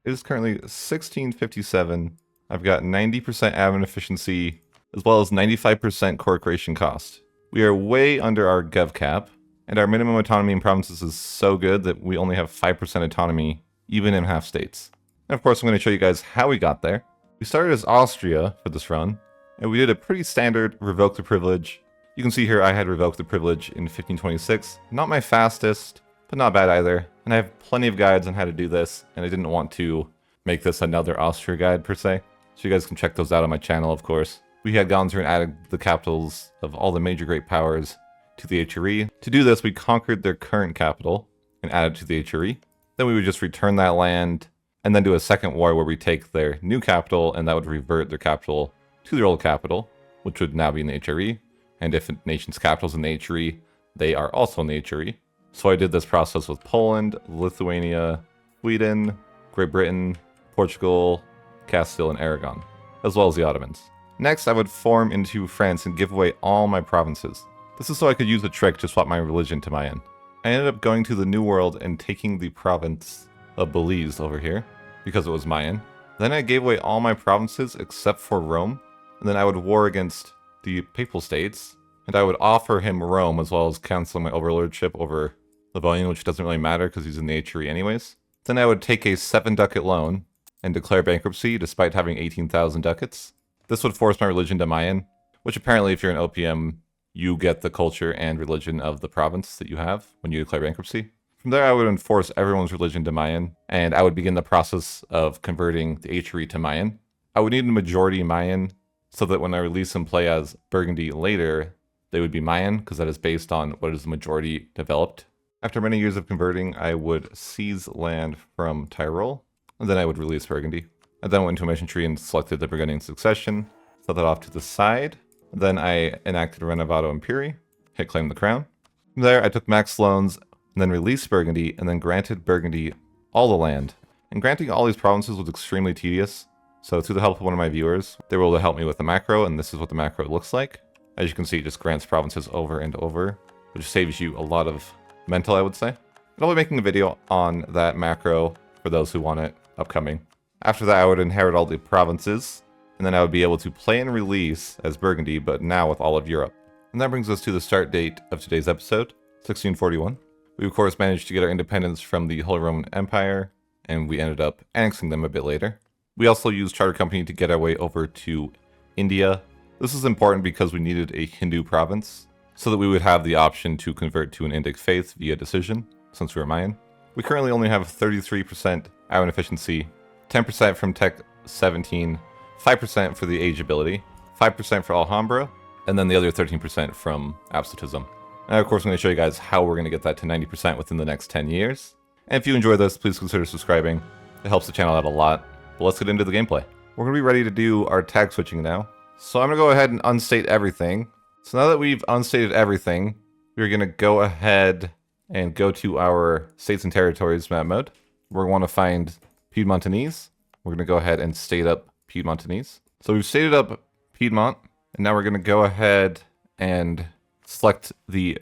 It is currently 1657. I've got 90% admin efficiency, as well as 95% core creation cost. We are way under our gov cap, and our minimum autonomy in provinces is so good that we only have 5% autonomy, even in half states. And of course, I'm going to show you guys how we got there. We started as Austria for this run, and we did a pretty standard revoke the privilege. You can see here I had revoked the privilege in 1526. Not my fastest, but not bad either. And I have plenty of guides on how to do this, and I didn't want to make this another Austria guide per se. So you guys can check those out on my channel, of course. We had gone through and added the capitals of all the major great powers to the HRE. To do this, we conquered their current capital and added to the HRE. Then we would just return that land and then do a second war where we take their new capital and that would revert their capital to their old capital, which would now be in the HRE. And if a nation's capital is in the HRE, they are also in the HRE. So I did this process with Poland, Lithuania, Sweden, Great Britain, Portugal, Castile, and Aragon, as well as the Ottomans. Next, I would form into France and give away all my provinces. This is so I could use a trick to swap my religion to Mayan. I ended up going to the New World and taking the province of Belize over here, because it was Mayan. Then I gave away all my provinces except for Rome, and then I would war against the Papal States, and I would offer him Rome as well as cancel my overlordship over Livonia, which doesn't really matter because he's in the HRE anyways. Then I would take a 7 ducat loan and declare bankruptcy despite having 18,000 ducats. This would force my religion to Mayan, which apparently if you're an OPM, you get the culture and religion of the province that you have when you declare bankruptcy. From there, I would enforce everyone's religion to Mayan, and I would begin the process of converting the HRE to Mayan. I would need a majority Mayan so that when I release and play as Burgundy later, they would be Mayan, because that is based on what is the majority developed. After many years of converting, I would seize land from Tyrol, and then I would release Burgundy. I then went into a mission tree and selected the Burgundian succession, set that off to the side. Then I enacted Renovato Imperi, hit claim the crown. From there, I took max loans, and then released Burgundy, and then granted Burgundy all the land. And granting all these provinces was extremely tedious, so through the help of one of my viewers, they were able to help me with the macro, and this is what the macro looks like. As you can see, it just grants provinces over and over, which saves you a lot of mental, I would say. And I'll be making a video on that macro for those who want it upcoming. After that, I would inherit all the provinces, and then I would be able to play and release as Burgundy, but now with all of Europe. And that brings us to the start date of today's episode, 1641. We of course managed to get our independence from the Holy Roman Empire, and we ended up annexing them a bit later. We also used Charter Company to get our way over to India. This is important because we needed a Hindu province, so that we would have the option to convert to an Indic faith via decision, since we were Mayan. We currently only have 33% admin efficiency, 10% from Tech 17, 5% for the age ability, 5% for Alhambra, and then the other 13% from absolutism. And of course I'm going to show you guys how we're going to get that to 90% within the next 10 years. And if you enjoy this, please consider subscribing. It helps the channel out a lot. But let's get into the gameplay. We're going to be ready to do our tag switching now. So I'm going to go ahead and unstate everything. So now that we've unstated everything, we're going to go ahead and go to our states and territories map mode. We're going to want to find Piedmontanese. We're going to go ahead and state up Piedmontanese. So we've stated up Piedmont, and now we're going to go ahead and select the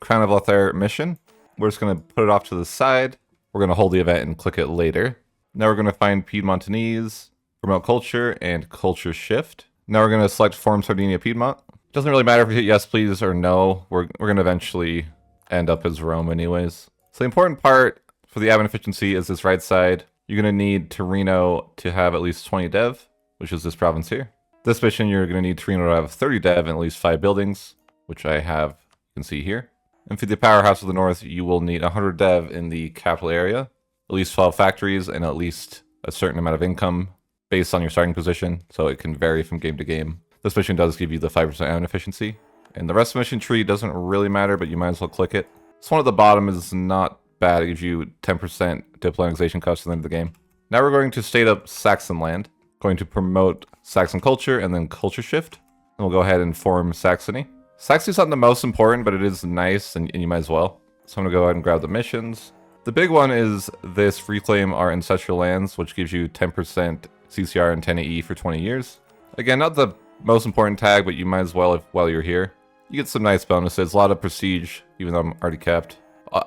Crown of Lothair mission. We're just going to put it off to the side. We're going to hold the event and click it later. Now we're going to find Piedmontanese, Remote Culture, and Culture Shift. Now we're going to select Form Sardinia Piedmont. Doesn't really matter if we hit yes please or no. We're going to eventually end up as Rome anyways. So the important part for the admin efficiency is this right side. You're going to need Torino to have at least 20 dev, which is this province here. This mission, you're going to need Torino to have 30 dev and at least 5 buildings, which I have, you can see here. And for the powerhouse of the north, you will need 100 dev in the capital area, at least 12 factories, and at least a certain amount of income based on your starting position, so it can vary from game to game. This mission does give you the 5% admin efficiency. And the rest of the mission tree doesn't really matter, but you might as well click it. This one at the bottom is not bad. It gives you 10% diplo annexation cost at the end of the game. Now we're going to state up Saxon land. Going to promote Saxon culture and then culture shift. And we'll go ahead and form Saxony. Saxony's not the most important, but it is nice and you might as well. So I'm gonna go ahead and grab the missions. The big one is this reclaim our ancestral lands, which gives you 10% CCR and 10 AE for 20 years. Again, not the most important tag, but you might as well while you're here. You get some nice bonuses, a lot of prestige, even though I'm already capped.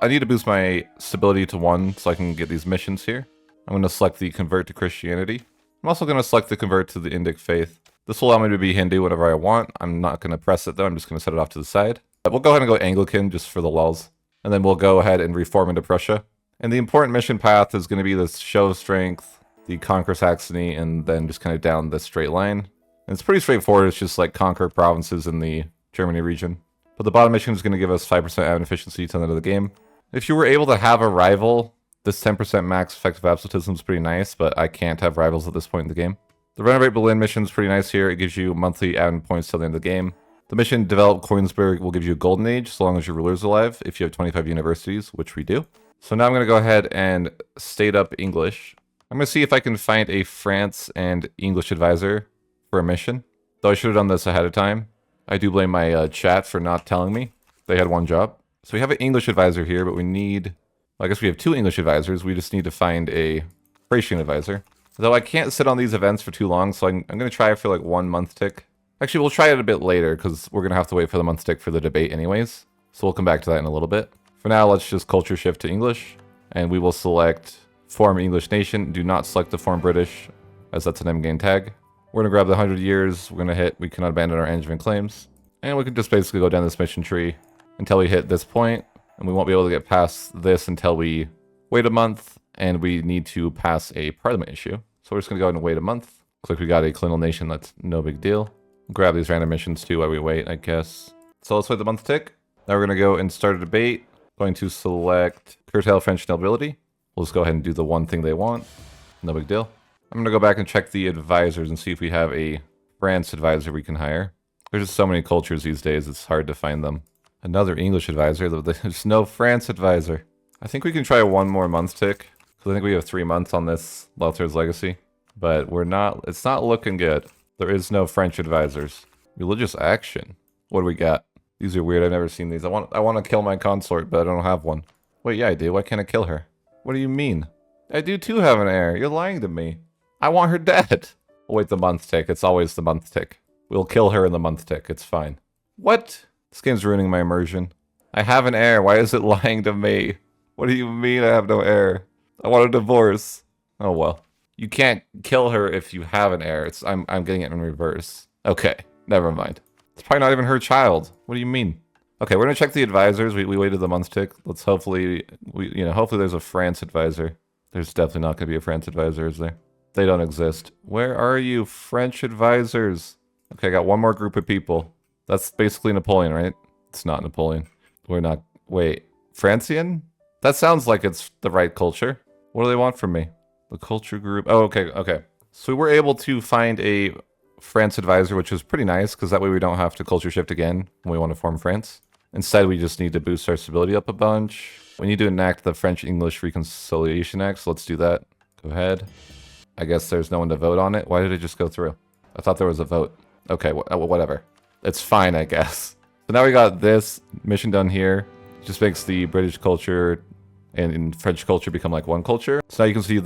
I need to boost my stability to 1 so I can get these missions here. I'm going to select the convert to Christianity. I'm also going to select the convert to the Indic faith. This will allow me to be Hindu whenever I want. I'm not going to press it though. I'm just going to set it off to the side. We'll go ahead and go Anglican just for the lulz. And then we'll go ahead and reform into Prussia. And the important mission path is going to be this show of strength, the conquer Saxony, and then just kind of down this straight line. And it's pretty straightforward. It's just like conquer provinces in the Germany region. But the bottom mission is going to give us 5% admin efficiency to the end of the game. If you were able to have a rival, this 10% max effective absolutism is pretty nice, but I can't have rivals at this point in the game. The Renovate Berlin mission is pretty nice here. It gives you monthly admin points till the end of the game. The mission Develop Koenigsberg will give you a golden age, so long as your ruler's alive, if you have 25 universities, which we do. So now I'm going to go ahead and state up English. I'm going to see if I can find a France and English advisor for a mission. Though I should have done this ahead of time. I do blame my chat for not telling me. They had one job. So we have an English advisor here, but we need... Well, I guess we have 2 English advisors. We just need to find a Thracian advisor. Though I can't sit on these events for too long, so I'm going to try it for like 1 month tick. Actually, we'll try it a bit later, because we're going to have to wait for the month tick for the debate anyways. So we'll come back to that in a little bit. For now, let's just culture shift to English, and we will select Form English Nation. Do not select the Form British, as that's an endgame tag. We're going to grab the 100 years. We're going to hit We cannot abandon our Angevin claims. And we can just basically go down this mission tree until we hit this point, and we won't be able to get past this until we wait a month, and we need to pass a parliament issue. So we're just going to go ahead and wait a month. Looks like we got a colonial nation. That's no big deal. Grab these random missions too while we wait, I guess. So let's wait the month tick. Now we're going to go and start a debate. Going to select curtail French nobility. We'll just go ahead and do the one thing they want. No big deal. I'm going to go back and check the advisors and see if we have a France advisor we can hire. There's just so many cultures these days, it's hard to find them. Another English advisor, there's no France advisor. I think we can try 1 more month tick, because I think we have 3 months on this Lothar's Legacy. But it's not looking good. There is no French advisors. Religious action. What do we got? These are weird, I've never seen these. I want to kill my consort, but I don't have one. Wait, yeah I do, why can't I kill her? What do you mean? I do too have an heir, you're lying to me. I want her dead. We'll wait the month tick, it's always the month tick. We'll kill her in the month tick, it's fine. What? This game's ruining my immersion. I have an heir, why is it lying to me? What do you mean I have no heir? I want a divorce. Oh well. You can't kill her if you have an heir. I'm getting it in reverse. Okay, never mind. It's probably not even her child. What do you mean? Okay, we're gonna check the advisors. We waited the month tick. Let's hopefully hopefully there's a France advisor. There's definitely not gonna be a France advisor, is there? They don't exist. Where are you, French advisors? Okay, I got 1 more group of people. That's basically Napoleon, right? It's not Napoleon. We're not... Wait, Francian? That sounds like it's the right culture. What do they want from me? The culture group... Oh, okay. So we were able to find a France advisor, which was pretty nice, because that way we don't have to culture shift again when we want to form France. Instead, we just need to boost our stability up a bunch. We need to enact the French-English Reconciliation Act, so let's do that. Go ahead. I guess there's no one to vote on it. Why did it just go through? I thought there was a vote. Okay, whatever. It's fine, I guess. So now we got this mission done here. It just makes the British culture and French culture become like one culture. So now you can see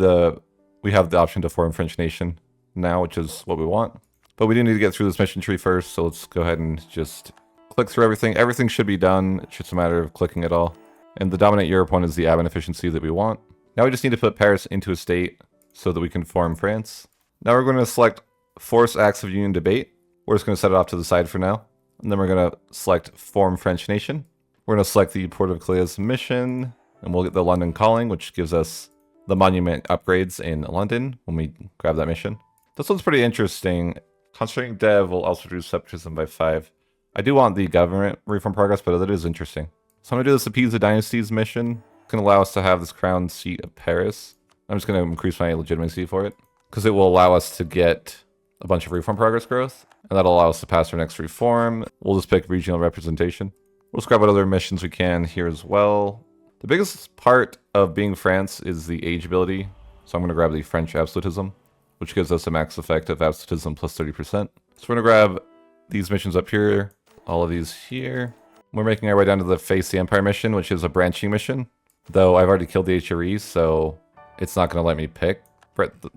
we have the option to form French nation now, which is what we want. But we do need to get through this mission tree first, so let's go ahead and just click through everything. Everything should be done. It's just a matter of clicking it all. And the dominant Europe one is the admin efficiency that we want. Now we just need to put Paris into a state so that we can form France. Now we're going to select Force Acts of Union Debate. We're just going to set it off to the side for now. And then we're going to select Form French Nation. We're going to select the Port of Calais mission. And we'll get the London Calling, which gives us the monument upgrades in London when we grab that mission. This one's pretty interesting. Concentrating Dev will also reduce separatism by 5. I do want the government reform progress, but that is interesting. So I'm going to do this Appease the Dynasties mission. It's going to allow us to have this crown seat of Paris. I'm just going to increase my legitimacy for it, because it will allow us to get a bunch of reform progress growth, and that'll allow us to pass our next reform. We'll just pick regional representation. We'll just grab what other missions we can here as well. The biggest part of being France is the age ability, so I'm going to grab the French absolutism, which gives us a max effect of absolutism plus 30%. So we're going to grab these missions up here, all of these here. We're making our way down to the Face the Empire mission, which is a branching mission, though I've already killed the HRE, so it's not going to let me pick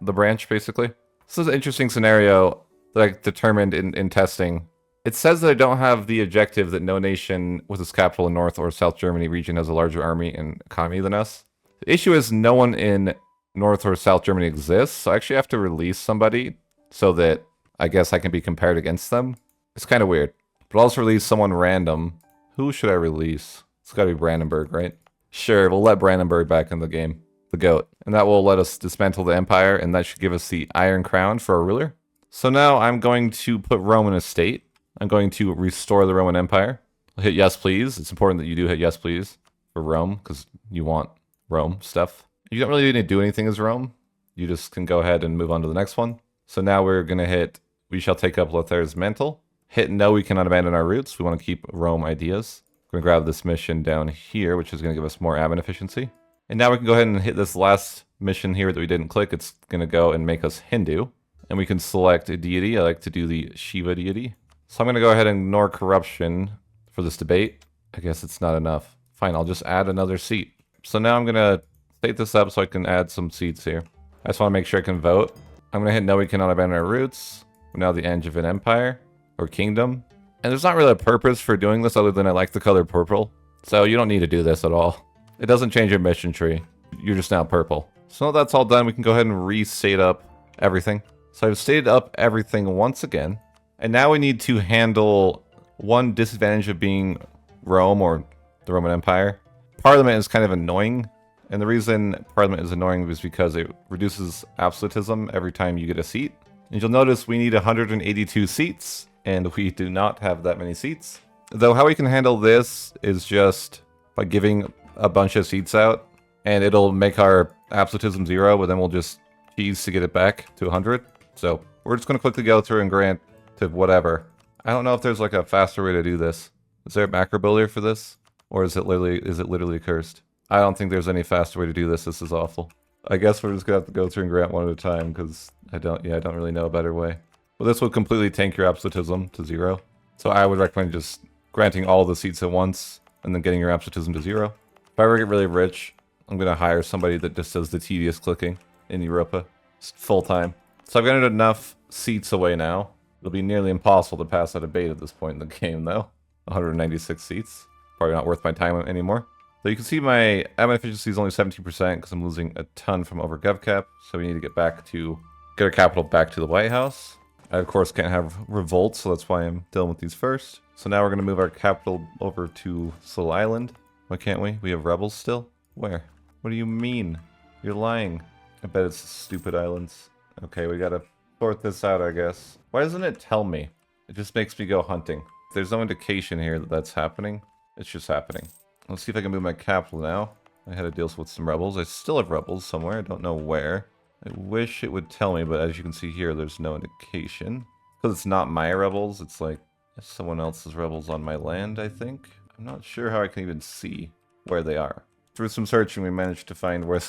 the branch, basically. This is an interesting scenario that I determined in testing. It says that I don't have the objective that no nation with its capital in North or South Germany region has a larger army and economy than us. The issue is no one in North or South Germany exists. So I actually have to release somebody so that I guess I can be compared against them. It's kind of weird. But I'll also release someone random. Who should I release? It's got to be Brandenburg, right? Sure, we'll let Brandenburg back in the game. The goat. And that will let us dismantle the empire, and that should give us the Iron Crown for our ruler. So now I'm going to put Rome in a state. I'm going to restore the Roman Empire. I'll hit yes, please. It's important that you do hit yes, please for Rome, because you want Rome stuff. You don't really need to do anything as Rome. You just can go ahead and move on to the next one. So now we're going to hit, we shall take up Lothair's mantle. Hit no, we cannot abandon our roots. We want to keep Rome ideas. We're going to grab this mission down here, which is going to give us more admin efficiency. And now we can go ahead and hit this last mission here that we didn't click. It's going to go and make us Hindu. And we can select a deity. I like to do the Shiva deity. So I'm going to go ahead and ignore corruption for this debate. I guess it's not enough. Fine, I'll just add another seat. So now I'm going to state this up so I can add some seats here. I just want to make sure I can vote. I'm going to hit no, we cannot abandon our roots. We're now the edge of an empire or kingdom. And there's not really a purpose for doing this other than I like the color purple. So you don't need to do this at all. It doesn't change your mission tree. You're just now purple. So now that's all done, we can go ahead and restate up everything. So I've stated up everything once again. And now we need to handle one disadvantage of being Rome or the Roman Empire. Parliament is kind of annoying. And the reason Parliament is annoying is because it reduces absolutism every time you get a seat. And you'll notice we need 182 seats, and we do not have that many seats. Though how we can handle this is just by giving a bunch of seats out, and it'll make our absolutism 0, but then we'll just cheese to get it back to 100. So we're just going to quickly go through and grant to whatever. I don't know if there's like a faster way to do this. Is there a macro builder for this? Or is it literally cursed? I don't think there's any faster way to do this. This is awful. I guess we're just gonna have to go through and grant one at a time because I don't really know a better way. But this would completely tank your absolutism to 0. So I would recommend just granting all the seats at once and then getting your absolutism to 0. If I ever get really rich, I'm gonna hire somebody that just does the tedious clicking in Europa, just full time. So I've gotten enough seats away now. It'll be nearly impossible to pass a debate at this point in the game though. 196 seats. Probably not worth my time anymore. So you can see my admin efficiency is only 17% because I'm losing a ton from over GovCap. So we need to get our capital back to the White House. I of course can't have revolts, so that's why I'm dealing with these first. So now we're going to move our capital over to Soul Island. Why can't we? We have rebels still? Where? What do you mean? You're lying. I bet it's stupid islands. Okay, we gotta sort this out, I guess. Why doesn't it tell me? It just makes me go hunting. There's no indication here that that's happening. It's just happening. Let's see if I can move my capital now. I had to deal with some rebels. I still have rebels somewhere. I don't know where. I wish it would tell me, but as you can see here, there's no indication. Because it's not my rebels. It's like someone else's rebels on my land, I think. I'm not sure how I can even see where they are. Through some searching, we managed to find where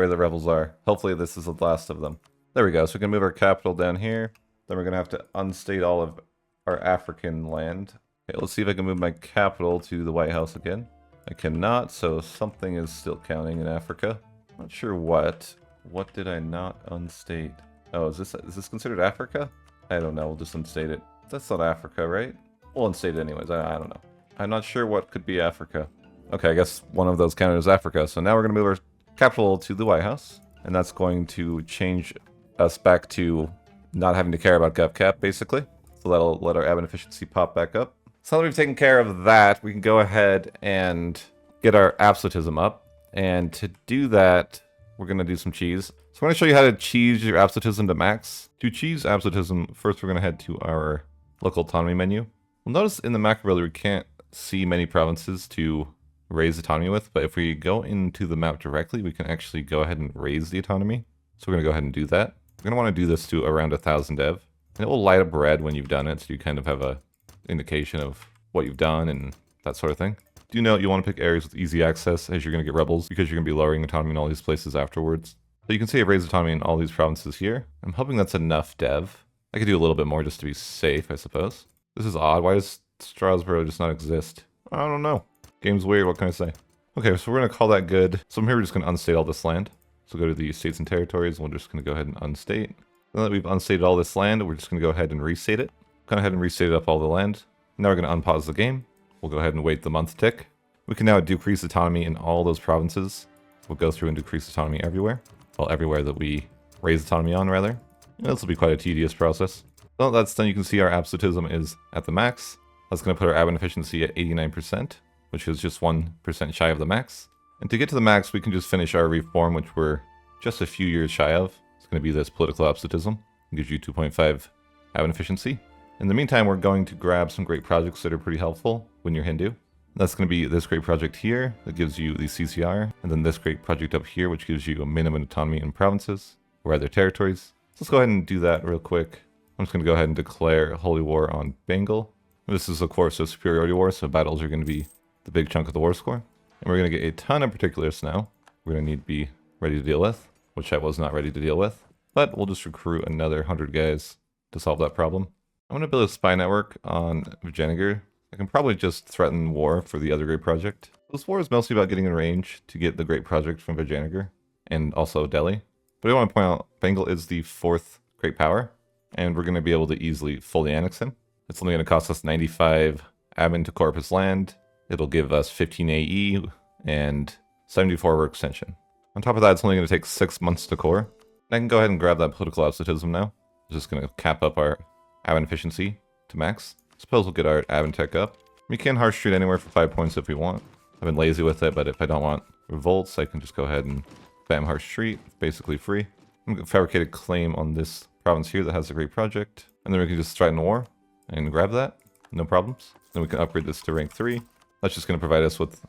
the rebels are. Hopefully this is the last of them. There we go. So we can move our capital down here. Then we're going to have to unstate all of our African land. Okay, let's see if I can move my capital to the White House again. I cannot, so something is still counting in Africa. Not sure what. What did I not unstate? Oh, is this considered Africa? I don't know, we'll just unstate it. That's not Africa, right? We'll unstate it anyways, I don't know. I'm not sure what could be Africa. Okay, I guess one of those counted as Africa. So now we're going to move our capital to the White House. And that's going to change us back to not having to care about GovCap, basically. So that'll let our admin efficiency pop back up. So now that we've taken care of that, we can go ahead and get our absolutism up. And to do that, we're going to do some cheese. So I'm going to show you how to cheese your absolutism to max. To cheese absolutism, first we're going to head to our local autonomy menu. We'll notice in the macro builder we can't see many provinces to raise autonomy with, but if we go into the map directly, we can actually go ahead and raise the autonomy. So we're going to go ahead and do that. We're going to want to do this to around 1,000 dev. And it will light up red when you've done it, so you kind of have a indication of what you've done and that sort of thing. Do note you want to pick areas with easy access as you're going to get rebels because you're going to be lowering autonomy in all these places afterwards. So you can see I've raised autonomy in all these provinces here. I'm hoping that's enough dev. I could do a little bit more just to be safe, I suppose. This is odd. Why does Strasbourg just not exist? I don't know. Game's weird. What can I say? Okay, so we're going to call that good. So from here, we're just going to unstate all this land. So go to the states and territories. And we're just going to go ahead and unstate. Now that we've unstated all this land, we're just going to go ahead and restate it. Go ahead and restate up all the land. Now we're going to unpause the game. We'll go ahead and wait the month tick. We can now decrease autonomy in all those provinces. We'll go through and decrease autonomy everywhere. well, everywhere that we raise autonomy on, rather. And this will be quite a tedious process. Well, that's done. You can see our absolutism is at the max. That's going to put our admin efficiency at 89%, which is just 1% shy of the max. And to get to the max, we can just finish our reform, which we're just a few years shy of. It's going to be this political absolutism. It gives you 2.5 admin efficiency. In the meantime, we're going to grab some great projects that are pretty helpful when you're Hindu. That's going to be this great project here that gives you the CCR, and then this great project up here, which gives you a minimum autonomy in provinces or other territories. So let's go ahead and do that real quick. I'm just going to go ahead and declare a holy war on Bengal. This is, of course, a superiority war, so battles are going to be the big chunk of the war score. And we're going to get a ton of particulars now. We're going to need to be ready to deal with, which I was not ready to deal with. But we'll just recruit another 100 guys to solve that problem. I'm going to build a spy network on Vijayanagar. I can probably just threaten war for the other great project. This war is mostly about getting in range to get the great project from Vijayanagar and also Delhi. But I want to point out, Bengal is the 4th great power, and we're going to be able to easily fully annex him. It's only going to cost us 95 admin to corpus land. It'll give us 15 AE and 74 work extension. On top of that, it's only going to take 6 months to core. I can go ahead and grab that political absolutism now. I'm just going to cap up our admin efficiency to max. Suppose we'll get our admin tech up. We can harsh treat anywhere for 5 points if we want. I've been lazy with it, but if I don't want revolts, I can just go ahead and bam harsh treat. It's basically free. I'm going to fabricate a claim on this province here that has a great project. And then we can just threaten war and grab that. No problems. Then we can upgrade this to rank 3. That's just going to provide us with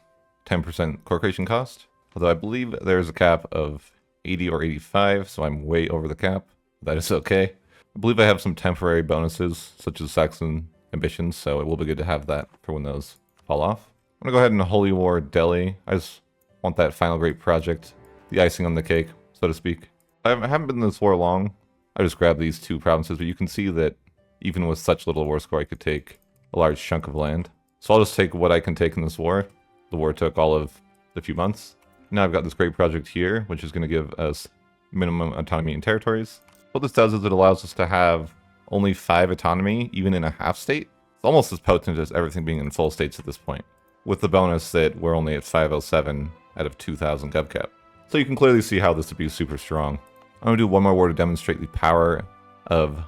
10% core creation cost. Although I believe there's a cap of 80 or 85, so I'm way over the cap. That is okay. I believe I have some temporary bonuses, such as Saxon ambitions, so it will be good to have that for when those fall off. I'm going to go ahead and Holy War Delhi. I just want that final great project, the icing on the cake, so to speak. I haven't been in this war long. I just grabbed these 2 provinces, but you can see that even with such little war score, I could take a large chunk of land. So I'll just take what I can take in this war. The war took all of a few months. Now I've got this great project here, which is going to give us minimum autonomy in territories. What this does is it allows us to have only 5 autonomy, even in a half state. It's almost as potent as everything being in full states at this point, with the bonus that we're only at 507 out of 2,000 gov cap. So you can clearly see how this would be super strong. I'm going to do one more war to demonstrate the power of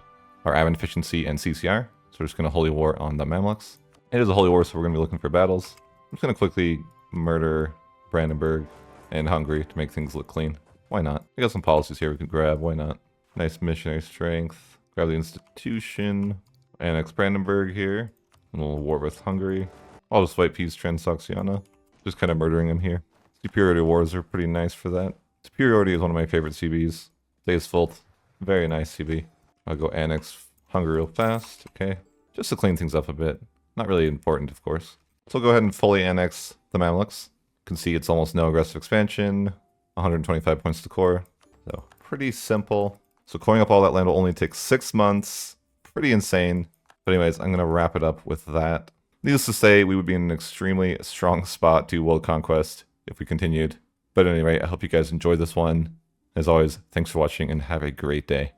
our admin efficiency and CCR. So we're just going to holy war on the Mamluks. It is a holy war, so we're going to be looking for battles. I'm just going to quickly murder Brandenburg and Hungary to make things look clean. Why not? I got some policies here we could grab. Why not? Nice missionary strength. Grab the institution. Annex Brandenburg here. And we'll war with Hungary. I'll just fight peace Transoxiana. Just kind of murdering him here. Superiority wars are pretty nice for that. Superiority is one of my favorite CBs. Daysfold. Very nice CB. I'll go annex Hungary real fast. Okay. Just to clean things up a bit. Not really important, of course. So we'll go ahead and fully annex the Mamluks. You can see it's almost no aggressive expansion. 125 points to core. So pretty simple. So coring up all that land will only take 6 months. Pretty insane. But anyways, I'm going to wrap it up with that. Needless to say, we would be in an extremely strong spot to world conquest if we continued. But anyway, I hope you guys enjoyed this one. As always, thanks for watching and have a great day.